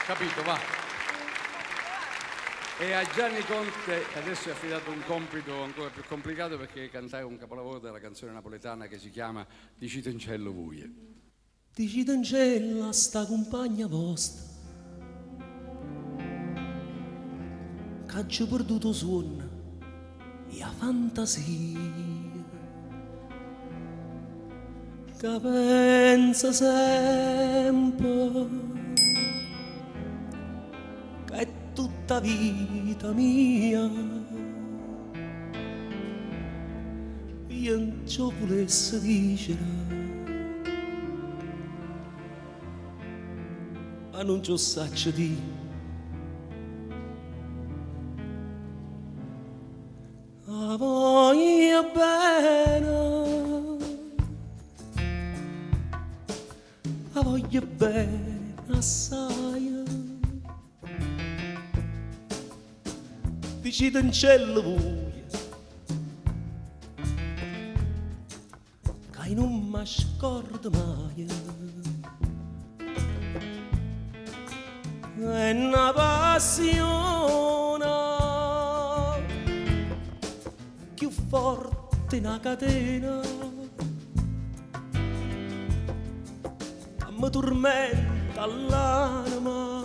Capito, va. E a Gianni Conte adesso è affidato un compito ancora più complicato, perché cantare un capolavoro della canzone napoletana che si chiama Dicite in cielo vuie. Dicite in cielo a sta compagna vostra che ha già perduto suono e la fantasia, che pensa sempre che è tutta vita mia. Io non ci volessi dire, ma non ci saccio di. La voglio bene, la voglio bene assai. Dicite in cielo voi che non mi scordo mai. È una passione più forte una catena, mi tormenta l'anima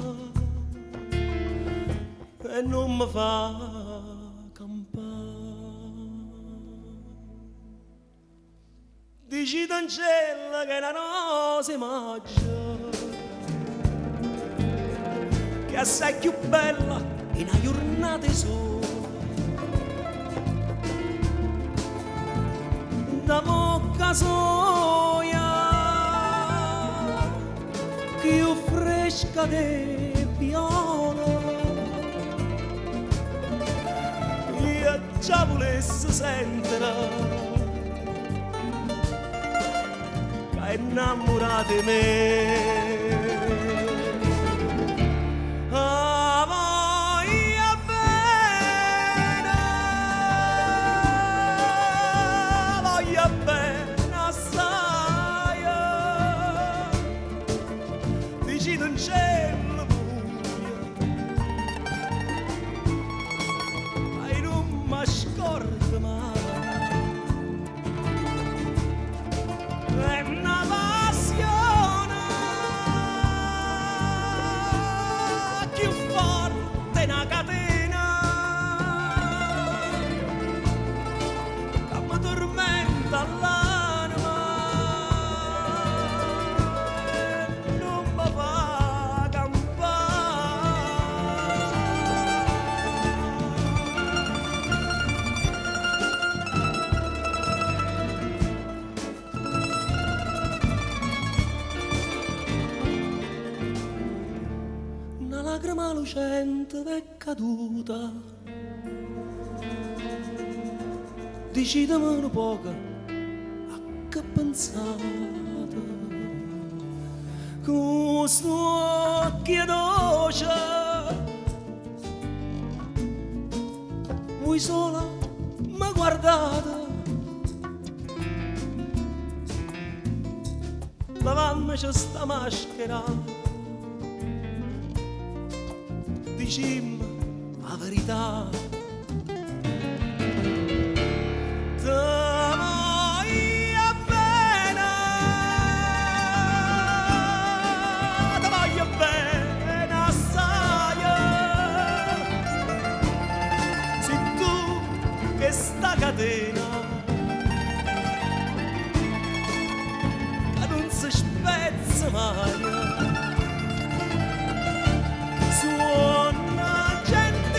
e non mi fa campare. Dicite in cielo che la nostra immagine che è assai più bella in una giornata sola, da bocca soia più fresca di viola. Io già volessi sentire che è innamorata di me. Lacrima lucente è caduta, decidami un poco a che pensate, con sto occhio dolce voi sola mi guardate, lavammici sta maschera. Dicimmi la verità, ti voglio bene assai. Se tu che sta catena che non si spezza mai, suona gentile,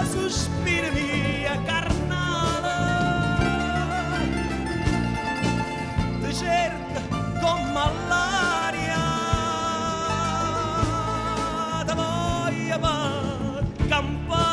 sospiri mia carnale, ti cerca come all'aria, ti voglio per campare.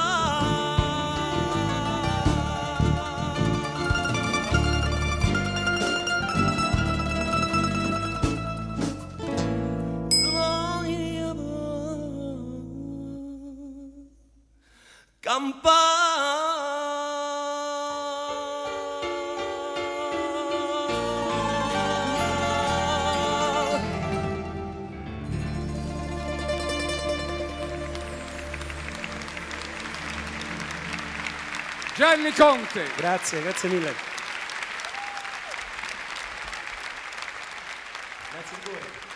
Gianni Conte. Grazie mille. Grazie a voi.